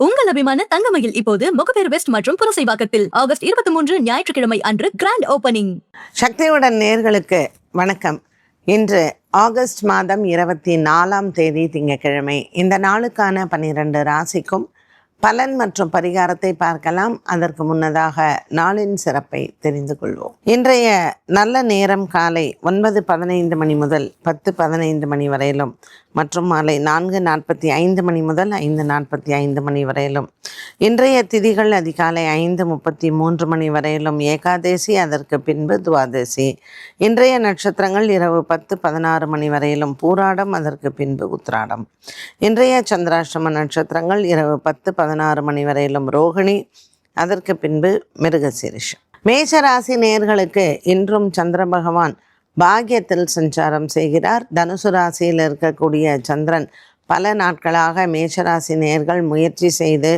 உங்கள் அபிமான தங்கமயில் இப்போது முகப்பேர் வெஸ்ட் மற்றும் புரசைவாக்கத்தில் ஆகஸ்ட் 23 ஞாயிற்றுக்கிழமை அன்று கிராண்ட் ஓபனிங். சக்தியுடன் நேர்களுக்கு வணக்கம். இன்று ஆகஸ்ட் மாதம் 24ஆம் தேதி திங்கட்கிழமை. இந்த நாளுக்கான 12 ராசிக்கும் பலன் மற்றும் பரிகாரத்தை பார்க்கலாம். அதற்கு முன்னதாக நாளின் சிறப்பை தெரிந்து கொள்வோம். இன்றைய நல்ல நேரம் காலை 9:15 மணி முதல் 10:15 மணி வரையிலும் மற்றும் மாலை 4:45 மணி முதல் 5:45 மணி வரையிலும். இன்றைய திதிகள் அதிகாலை 5:33 மணி வரையிலும் ஏகாதேசி, அதற்கு பின்பு துவாதசி. இன்றைய நட்சத்திரங்கள் இரவு 10:16 மணி வரையிலும் பூராடம், அதற்கு பின்பு உத்திராடம். இன்றைய சந்திராஷ்டம நட்சத்திரங்கள் இரவு 10:16 மணி வரையிலும் ரோகிணி, அதற்கு பின்பு மிருகசீரிஷம். மேஷராசி நேயர்களுக்கு இன்றும் சந்திர பகவான் பாக்கியத்தில் சஞ்சாரம் செய்கிறார். தனுசு ராசியில் இருக்கக்கூடிய சந்திரன் பல நாட்களாக மேஷராசி நேயர்கள் முயற்சி செய்து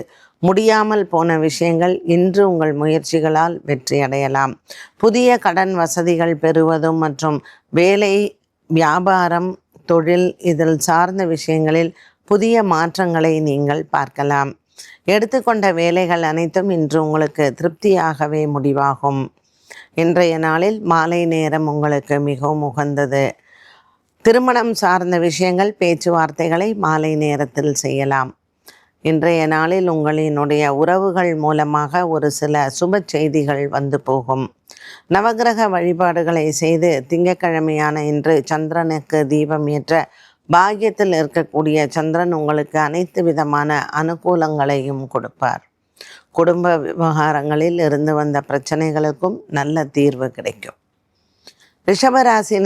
முடியாமல் போன விஷயங்கள் இன்று உங்கள் முயற்சிகளால் வெற்றி அடையலாம். புதிய கடன் வசதிகள் பெறுவதும் மற்றும் வேலை, வியாபாரம், தொழில் இதில் சார்ந்த விஷயங்களில் புதிய மாற்றங்களை நீங்கள் பார்க்கலாம். எடுத்துக்கொண்ட வேலைகள் அனைத்தும் இன்று உங்களுக்கு திருப்தியாகவே முடிவாகும். இன்றைய நாளில் மாலை நேரம் உங்களுக்கு மிகவும் உகந்தது. திருமணம் சார்ந்த விஷயங்கள், பேச்சுவார்த்தைகளை மாலை நேரத்தில் செய்யலாம். இன்றைய நாளில் உங்களினுடைய உறவுகள் மூலமாக ஒரு சில சுப செய்திகள் வந்து போகும். நவகிரக வழிபாடுகளை செய்து திங்கட்கிழமையான இன்று சந்திரனுக்கு தீபம் ஏற்ற பாக்கியத்தில் இருக்கக்கூடிய சந்திரன் உங்களுக்கு அனைத்து விதமான அனுகூலங்களையும் கொடுப்பார். குடும்ப விவகாரங்களில் இருந்து வந்த பிரச்சனைகளுக்கும் நல்ல தீர்வு கிடைக்கும். ரிஷபராசி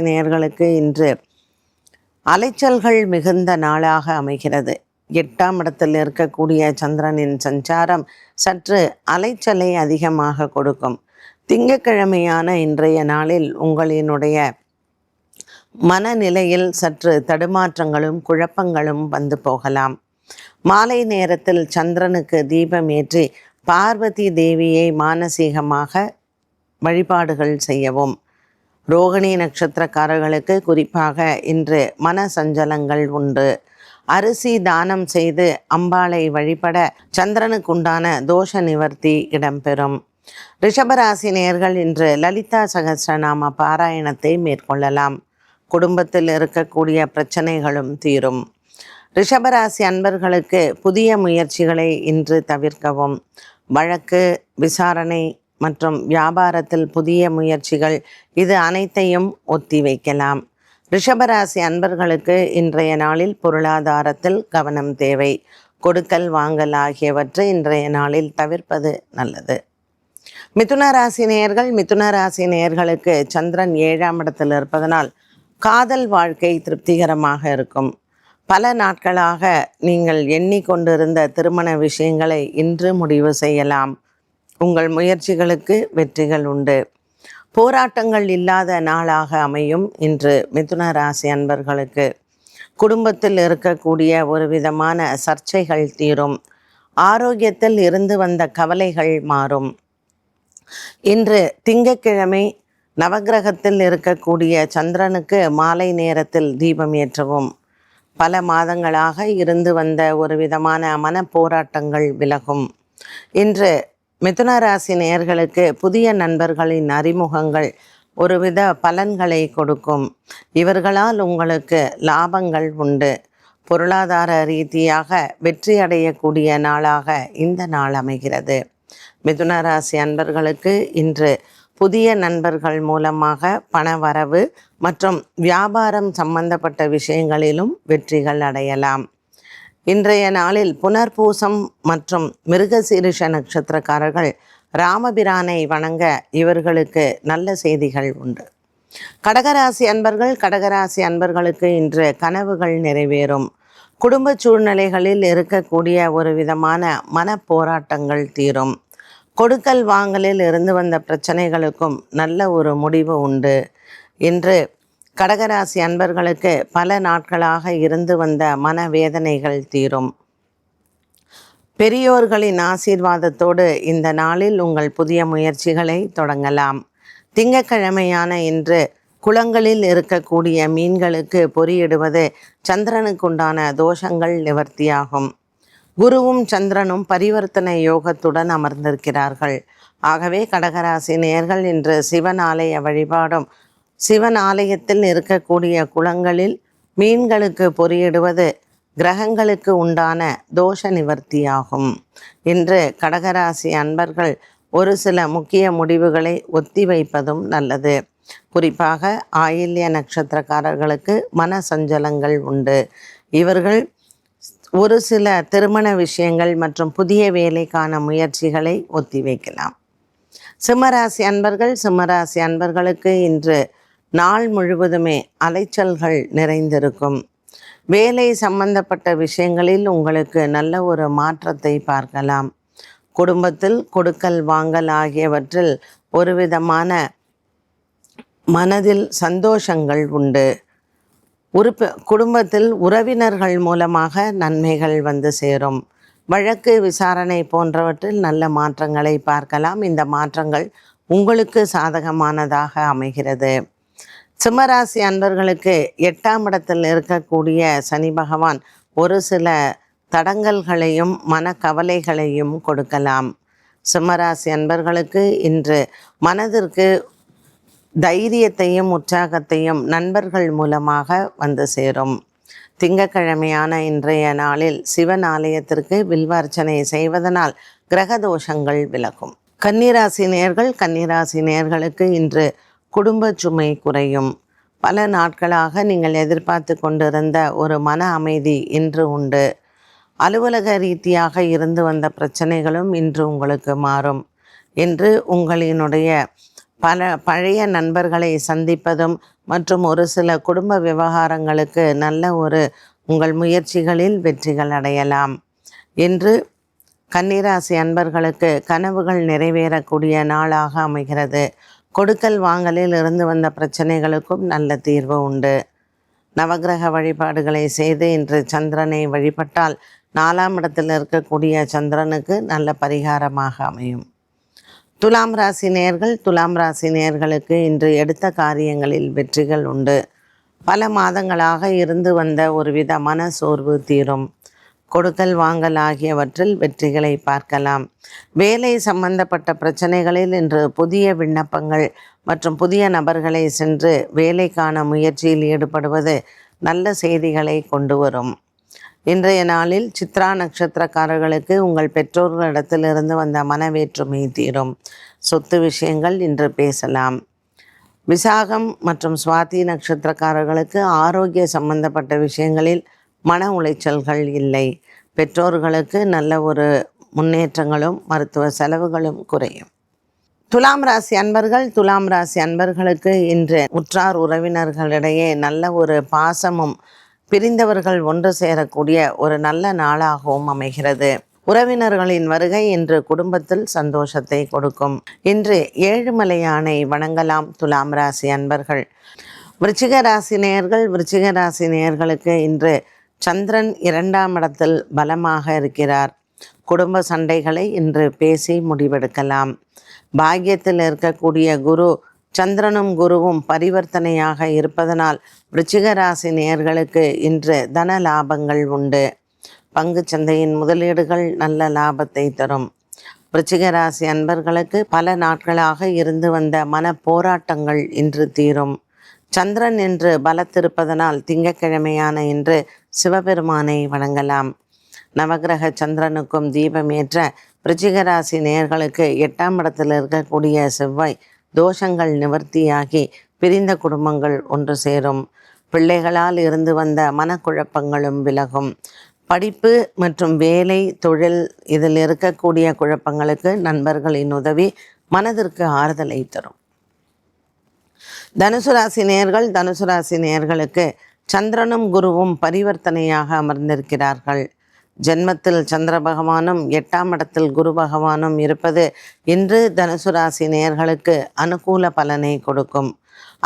நேயர்களுக்கு இன்று அலைச்சல்கள் மிகுந்த நாளாக அமைகிறது. 8ஆம் இடத்தில் இருக்கக்கூடிய சந்திரனின் சஞ்சாரம் சற்று அலைச்சலை அதிகமாக கொடுக்கும். திங்கட்கிழமையான இன்றைய நாளில் உங்களினுடைய மனநிலையில் சற்று தடுமாற்றங்களும் குழப்பங்களும் வந்து போகலாம். மாலை நேரத்தில் சந்திரனுக்கு தீபம் ஏற்றி பார்வதி தேவியை மானசீகமாக வழிபாடுகள் செய்யவும். ரோகிணி நட்சத்திரக்காரர்களுக்கு குறிப்பாக இன்று மன சஞ்சலங்கள் உண்டு. அரிசி தானம் செய்து அம்பாளை வழிபட சந்திரனுக்குண்டான தோஷ நிவர்த்தி இடம்பெறும். ரிஷபராசி நேயர்கள் இன்று லலிதா சகஸ்ரநாம பாராயணத்தை மேற்கொள்ளலாம். குடும்பத்தில் இருக்கக்கூடிய பிரச்சனைகளும் தீரும். ரிஷபராசி அன்பர்களுக்கு புதிய முயற்சிகளை இன்று தவிர்க்கவும். வழக்கு, விசாரணை மற்றும் வியாபாரத்தில் புதிய முயற்சிகள், இது அனைத்தையும் ஒத்தி வைக்கலாம். ரிஷபராசி அன்பர்களுக்கு இன்றைய நாளில் பொருளாதாரத்தில் கவனம் தேவை. கொடுக்கல் வாங்கல் ஆகியவற்றை இன்றைய நாளில் தவிர்ப்பது நல்லது. மிதுனராசி நேயர்களுக்கு சந்திரன் 7ஆம் இடத்தில் இருப்பதனால் காதல் வாழ்க்கை திருப்திகரமாக இருக்கும். பல நாட்களாக நீங்கள் எண்ணிக்கொண்டிருந்த திருமண விஷயங்களை இன்று முடிவு செய்யலாம். உங்கள் முயற்சிகளுக்கு வெற்றிகள் உண்டு. போராட்டங்கள் இல்லாத நாளாக அமையும் இன்று மிதுன ராசி அன்பர்களுக்கு. குடும்பத்தில் இருக்கக்கூடிய ஒரு விதமான சர்ச்சைகள் தீரும். ஆரோக்கியத்தில் இருந்து வந்த கவலைகள் மாறும். இன்று திங்கட்கிழமை நவகிரகத்தில் இருக்கக்கூடிய சந்திரனுக்கு மாலை நேரத்தில் தீபம் ஏற்றவும். பல மாதங்களாக இருந்து வந்த ஒரு விதமான மன போராட்டங்கள் விலகும். இன்று மிதுன ராசி நேயர்களுக்கு புதிய நண்பர்களின் அறிமுகங்கள் ஒருவித பலன்களை கொடுக்கும். இவர்களால் உங்களுக்கு லாபங்கள் உண்டு. பொருளாதார ரீதியாக வெற்றி அடையக்கூடிய நாளாக இந்த நாள் அமைகிறது. மிதுன ராசி அன்பர்களுக்கு இன்று புதிய நண்பர்கள் மூலமாக பணவரவு மற்றும் வியாபாரம் சம்பந்தப்பட்ட விஷயங்களிலும் வெற்றிகள் அடையலாம். இன்றைய நாளில் புனர்பூசம் மற்றும் மிருகசீரிஷ நட்சத்திரக்காரர்கள் ராமபிரானை வணங்க இவர்களுக்கு நல்ல செய்திகள் உண்டு. கடகராசி அன்பர்களுக்கு இன்று கனவுகள் நிறைவேறும். குடும்ப சூழ்நிலைகளில் இருக்கக்கூடிய ஒரு விதமான மன போராட்டங்கள் தீரும். கொடுக்கல் வாங்கலில் இருந்து வந்த பிரச்சனைகளுக்கும் நல்ல ஒரு முடிவு உண்டு. இன்று கடகராசி அன்பர்களுக்கு பல நாட்களாக இருந்து வந்த மனவேதனைகள் தீரும். பெரியோர்களின் ஆசீர்வாதத்தோடு இந்த நாளில் உங்கள் புதிய முயற்சிகளை தொடங்கலாம். திங்கட்கிழமையான இன்று குளங்களில் இருக்கக்கூடிய மீன்களுக்கு பொறியிடுவது சந்திரனுக்குண்டான தோஷங்கள் நிவர்த்தியாகும். குருவும் சந்திரனும் பரிவர்த்தனை யோகத்துடன் அமர்ந்திருக்கிறார்கள். ஆகவே கடகராசி நேயர்கள் இன்று சிவன் ஆலய வழிபாடும் சிவன் ஆலயத்தில் இருக்கக்கூடிய குளங்களில் மீன்களுக்கு பொறியிடுவது கிரகங்களுக்கு உண்டான தோஷ நிவர்த்தியாகும். இன்று கடகராசி அன்பர்கள் ஒரு சில முக்கிய முடிவுகளை ஒத்திவைப்பதும் நல்லது. குறிப்பாக ஆயில்ய நட்சத்திரக்காரர்களுக்கு மன சஞ்சலங்கள் உண்டு. இவர்கள் ஒரு சில திருமண விஷயங்கள் மற்றும் புதிய வேலைக்கான முயற்சிகளை ஒத்திவைக்கலாம். சிம்மராசி அன்பர்களுக்கு இன்று நாள் முழுவதுமே அலைச்சல்கள் நிறைந்திருக்கும். வேலை சம்பந்தப்பட்ட விஷயங்களில் உங்களுக்கு நல்ல ஒரு மாற்றத்தை பார்க்கலாம். குடும்பத்தில் கொடுக்கல் வாங்கல் ஆகியவற்றில் ஒரு விதமான மனதில் சந்தோஷங்கள் உண்டு. குடும்பத்தில் உறவினர்கள் மூலமாக நன்மைகள் வந்து சேரும். வழக்கு விசாரணை போன்றவற்றில் நல்ல மாற்றங்களை பார்க்கலாம். இந்த மாற்றங்கள் உங்களுக்கு சாதகமானதாக அமைகிறது. சிம்மராசி அன்பர்களுக்கு 8ஆம் இடத்தில் இருக்கக்கூடிய சனி பகவான் ஒரு சில தடங்கல்களையும் மனக்கவலைகளையும் கொடுக்கலாம். சிம்மராசி அன்பர்களுக்கு இன்று மனதிற்கு தைரியத்தையும் உற்சாகத்தையும் நண்பர்கள் மூலமாக வந்து சேரும். திங்கட்கிழமையான இன்றைய நாளில் சிவன் ஆலயத்திற்கு வில்வார்ச்சனை செய்வதனால் கிரகதோஷங்கள் விலகும். கன்னிராசி நேயர்களுக்கு இன்று குடும்ப சுமை குறையும். பல நாட்களாக நீங்கள் எதிர்பார்த்து கொண்டிருந்த ஒரு மன அமைதி இன்று உண்டு. அலுவலக ரீதியாக இருந்து வந்த பிரச்சனைகளும் இன்று உங்களுக்கு மாறும். இன்று உங்களினுடைய பழைய நண்பர்களை சந்திப்பதும் மற்றும் ஒரு சில குடும்ப விவகாரங்களுக்கு நல்ல ஒரு உங்கள் முயற்சிகளில் வெற்றிகள் அடையலாம். இன்று கன்னிராசி அன்பர்களுக்கு கனவுகள் நிறைவேறக்கூடிய நாளாக அமைகிறது. கொடுக்கல் வாங்கலில் இருந்து வந்த பிரச்சனைகளுக்கும் நல்ல தீர்வு உண்டு. நவகிரக வழிபாடுகளை செய்து இன்று சந்திரனை வழிபட்டால் 4ஆம் இடத்தில் இருக்கக்கூடிய சந்திரனுக்கு நல்ல பரிகாரமாக அமையும். துலாம் ராசி நேயர்களுக்கு இன்று எடுத்த காரியங்களில் வெற்றிகள் உண்டு. பல மாதங்களாக இருந்து வந்த ஒருவித மன சோர்வு தீரும். கொடுக்கல் வாங்கல் ஆகியவற்றில் வெற்றிகளை பார்க்கலாம். வேலை சம்பந்தப்பட்ட பிரச்சனைகளில் இன்று புதிய விண்ணப்பங்கள் மற்றும் புதிய நபர்களை சென்று வேலைக்கான முயற்சியில் ஈடுபடுவது நல்ல செய்திகளை கொண்டு வரும். இன்றைய நாளில் சித்ரா நட்சத்திரக்காரர்களுக்கு உங்கள் பெற்றோர்களிடத்திலிருந்து வந்த மனவேற்றுமை தீரும். சொத்து விஷயங்கள் இன்று பேசலாம். விசாகம் மற்றும் சுவாதி நட்சத்திரக்காரர்களுக்கு ஆரோக்கிய சம்பந்தப்பட்ட விஷயங்களில் மன உளைச்சல்கள் இல்லை. பெற்றோர்களுக்கு நல்ல ஒரு முன்னேற்றங்களும் மருத்துவ செலவுகளும் குறையும். துலாம் ராசி அன்பர்களுக்கு இன்று உற்றார் உறவினர்களிடையே நல்ல ஒரு பாசமும் பிரிந்தவர்கள் ஒன்று சேரக்கூடிய ஒரு நல்ல நாளாகவும் அமைகிறது. உறவினர்களின் வருகை இன்று குடும்பத்தில் சந்தோஷத்தை கொடுக்கும். இன்று ஏழுமலையானை வணங்கலாம் துலாம் ராசி அன்பர்கள். விருச்சிக ராசி நேயர்களுக்கு இன்று சந்திரன் 2ஆம் இடத்தில் பலமாக இருக்கிறார். குடும்ப சண்டைகளை இன்று பேசி முடிவெடுக்கலாம். பாக்கியத்தில் இருக்கக்கூடிய குரு சந்திரனும் குருவும் பரிவர்த்தனையாக இருப்பதனால் விருச்சிக ராசி நேயர்களுக்கு இன்று தன லாபங்கள் உண்டு. பங்கு சந்தையின் முதலீடுகள் நல்ல லாபத்தை தரும். விருச்சிக ராசி அன்பர்களுக்கு பல நாட்களாக இருந்து வந்த மன போராட்டங்கள் இன்று தீரும். சந்திரன் இன்று பலத்திருப்பதனால் திங்கட்கிழமையான இன்று சிவபெருமானை வணங்கலாம். நவகிரக சந்திரனுக்கும் தீபமேற்ற விருச்சிக ராசி நேயர்களுக்கு 8ஆம் இடத்தில் இருக்கக்கூடிய செவ்வாய் தோஷங்கள் நிவர்த்தியாகி பிரிந்த குடும்பங்கள் ஒன்று சேரும். பிள்ளைகளால் இருந்து வந்த மனக்குழப்பங்களும் விலகும். படிப்பு மற்றும் வேலை தொழில் இதில் இருக்கக்கூடிய குழப்பங்களுக்கு நண்பர்களின் உதவி மனதிற்கு ஆறுதலை தரும். தனுசு ராசி நேயர்களுக்கு சந்திரனும் குருவும் பரிவர்த்தனையாக அமர்ந்திருக்கிறார்கள். ஜென்மத்தில் சந்திர பகவானும் 8ஆம் இடத்தில் குரு பகவானும் இருப்பது இன்று தனுசு ராசி நேயர்களுக்கு அனுகூல பலனை கொடுக்கும்.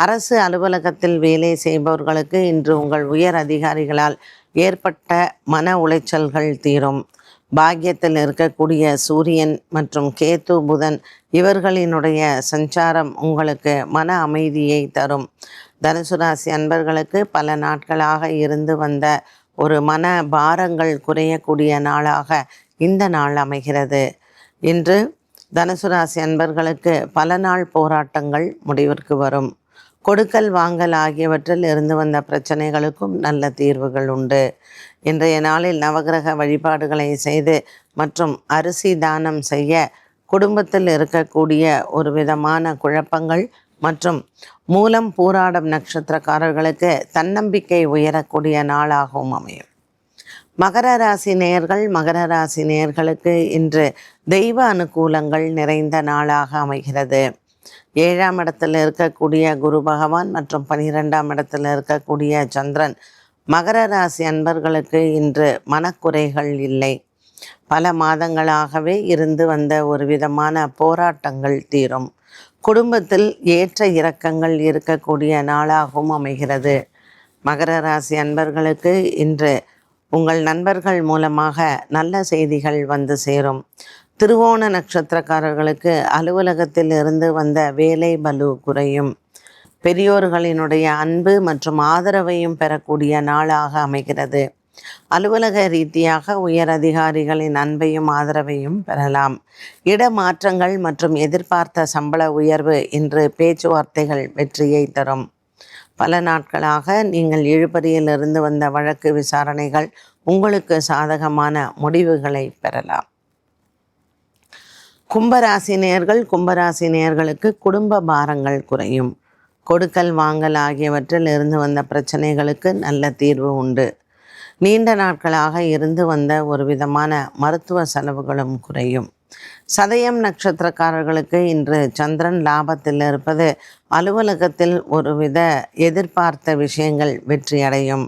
அரசு அலுவலகத்தில் வேலை செய்பவர்களுக்கு இன்று உங்கள் உயர் அதிகாரிகளால் ஏற்பட்ட மன உளைச்சல்கள் தீரும். பாக்கியத்தில் இருக்கக்கூடிய சூரியன் மற்றும் கேத்து புதன் இவர்களினுடைய சஞ்சாரம் உங்களுக்கு மன அமைதியை தரும். தனுசு ராசி அன்பர்களுக்கு பல நாட்களாக இருந்து வந்த ஒரு மன பாரங்கள் குறையக்கூடிய நாளாக இந்த நாள் அமைகிறது. இன்று தனுசு ராசி அன்பர்களுக்கு பல நாள் போராட்டங்கள் முடிவிற்கு வரும். கொடுக்கல் வாங்கல் ஆகியவற்றில் இருந்து வந்த பிரச்சனைகளுக்கும் நல்ல தீர்வுகள் உண்டு. இன்றைய நாளில் நவகிரக வழிபாடுகளை செய்து மற்றும் அரிசி தானம் செய்ய குடும்பத்தில் இருக்கக்கூடிய ஒரு விதமான குழப்பங்கள் மற்றும் மூலம் பூராடம் நட்சத்திரக்காரர்களுக்கு தன்னம்பிக்கை உயரக்கூடிய நாளாகவும் அமையும். மகர ராசி நேயர்களுக்கு இன்று தெய்வ அனுகூலங்கள் நிறைந்த நாளாக அமைகிறது. 7ஆம் இடத்தில் இருக்கக்கூடிய குரு பகவான் மற்றும் 12ஆம் இடத்தில் இருக்கக்கூடிய சந்திரன் மகர ராசி அன்பர்களுக்கு இன்று மனக்குறைகள் இல்லை. பல மாதங்களாகவே இருந்து வந்த ஒரு விதமான போராட்டங்கள் தீரும். குடும்பத்தில் ஏற்ற இறக்கங்கள் இருக்கக்கூடிய நாளாகவும் அமைகிறது. மகர ராசி அன்பர்களுக்கு இன்று உங்கள் நண்பர்கள் மூலமாக நல்ல செய்திகள் வந்து சேரும். திருவோண நட்சத்திரக்காரர்களுக்கு அலுவலகத்தில் இருந்து வந்த வேலை பளு குறையும். பெரியோர்களினுடைய அன்பு மற்றும் ஆதரவையும் பெறக்கூடிய நாளாக அமைகிறது. அலுவலக ரீதியாக உயர் அதிகாரிகளின் அன்பையும் ஆதரவையும் பெறலாம். இடமாற்றங்கள் மற்றும் எதிர்பார்த்த சம்பள உயர்வு இன்று பேச்சுவார்த்தைகள் வெற்றியை தரும். பல நாட்களாக நீங்கள் இழுபறியில் இருந்து வந்த வழக்கு விசாரணைகள் உங்களுக்கு சாதகமான முடிவுகளை பெறலாம். கும்பராசி நேயர்களுக்கு குடும்ப பாரங்கள் குறையும். கொடுக்கல் வாங்கல் ஆகியவற்றில் இருந்து வந்த பிரச்சனைகளுக்கு நல்ல தீர்வு உண்டு. நீண்ட நாட்களாக இருந்து வந்த ஒரு விதமான மருத்துவ செலவுகளும் குறையும். சதயம் நட்சத்திரக்காரர்களுக்கு இன்று சந்திரன் லாபத்தில் இருப்பது அலுவலகத்தில் ஒருவித எதிர்பார்த்த விஷயங்கள் வெற்றியடையும்.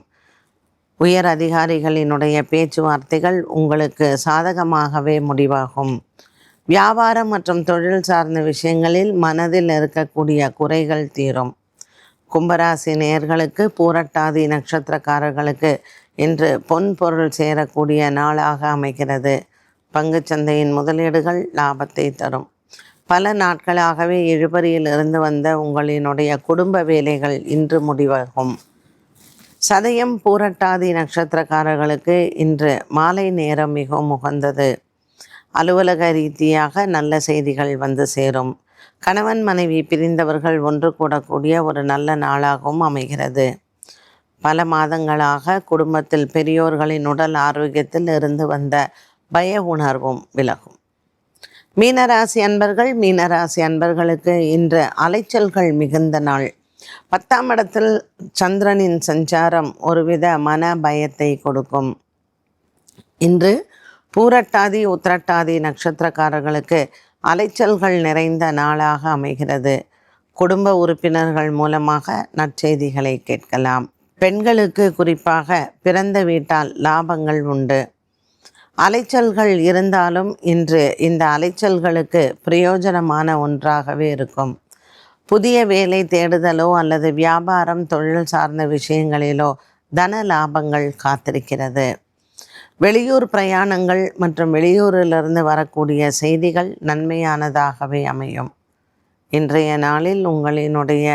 உயர் அதிகாரிகளினுடைய பேச்சுவார்த்தைகள் உங்களுக்கு சாதகமாகவே முடிவாகும். வியாபாரம் மற்றும் தொழில் சார்ந்த விஷயங்களில் மனதில் இருக்கக்கூடிய குறைகள் தீரும். கும்பராசி நேயர்களுக்கு பூரட்டாதி நட்சத்திரக்காரர்களுக்கு இன்று பொன் பொருள் சேரக்கூடிய நாளாக அமைகிறது. பங்குச்சந்தையின் முதலீடுகள் லாபத்தை தரும். பல நாட்களாகவே இழுபறியில் இருந்து வந்த உங்களினுடைய குடும்ப வேலைகள் இன்று முடிவாகும். சதயம் பூரட்டாதி நட்சத்திரக்காரர்களுக்கு இன்று மாலை நேரம் மிகவும் உகந்தது. அலுவலக ரீதியாக நல்ல செய்திகள் வந்து சேரும். கணவன் மனைவி பிரிந்தவர்கள் ஒன்று கூடக்கூடிய ஒரு நல்ல நாளாகவும் அமைகிறது. பல மாதங்களாக குடும்பத்தில் பெரியோர்களின் உடல் ஆரோக்கியத்தில் இருந்து வந்த பய உணர்வும் விலகும். மீனராசி அன்பர்களுக்கு இன்று அலைச்சல்கள் மிகுந்த நாள். 10ஆம் இடத்தில் சந்திரனின் சஞ்சாரம் ஒருவித மன பயத்தை கொடுக்கும். இன்று பூரட்டாதி உத்திரட்டாதி நட்சத்திரக்காரர்களுக்கு அலைச்சல்கள் நிறைந்த நாளாக அமைகிறது. குடும்ப உறுப்பினர்கள் மூலமாக நற்செய்திகளை கேட்கலாம். பெண்களுக்கு குறிப்பாக பிறந்த வீட்டால் லாபங்கள் உண்டு. அலைச்சல்கள் இருந்தாலும் இன்று இந்த அலைச்சல்களுக்கு பிரயோஜனமான ஒன்றாகவே இருக்கும். புதிய வேலை தேடுதலோ அல்லது வியாபாரம் தொழில் சார்ந்த விஷயங்களிலோ தன லாபங்கள் காத்திருக்கிறது. வெளியூர் பிரயாணங்கள் மற்றும் வெளியூரிலிருந்து வரக்கூடிய செய்திகள் நன்மையானதாகவே அமையும். இன்றைய நாளில் உங்களினுடைய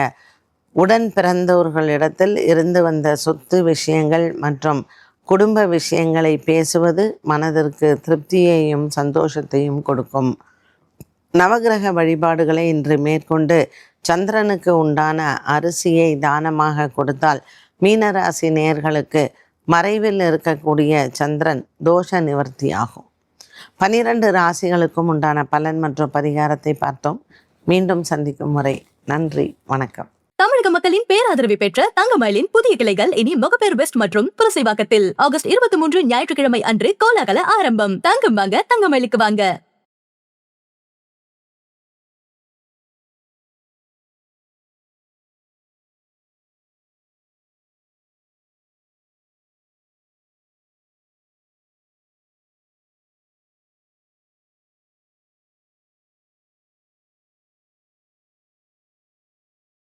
உடன் பிறந்தோர்களிடத்தில் இருந்து வந்த சொத்து விஷயங்கள் மற்றும் குடும்ப விஷயங்களை பேசுவது மனதிற்கு திருப்தியையும் சந்தோஷத்தையும் கொடுக்கும். நவகிரக வழிபாடுகளை இன்று மேற்கொண்டு சந்திரனுக்கு உண்டான அரிசியை தானமாக கொடுத்தால் மீனராசி நேயர்களுக்கு மறைவில் இருக்கக்கூடிய சந்திரன் தோஷ நிவர்த்தி ஆகும். 12 ராசிகளுக்கும் உண்டான பலன் மற்றும் பரிகாரத்தை பார்த்தோம். மீண்டும் சந்திக்கும் முறை நன்றி, வணக்கம். தமிழக மக்களின் பேராதரவை பெற்ற தங்கமயிலின் புதிய கிளைகள் இனி முகப்பேர் வெஸ்ட் மற்றும் புரசைவாக்கத்தில் ஆகஸ்ட் 23 ஞாயிற்றுக்கிழமை அன்று கோலாகல ஆரம்பம். தங்கம் வாங்க தங்கமயிலுக்கு வாங்க.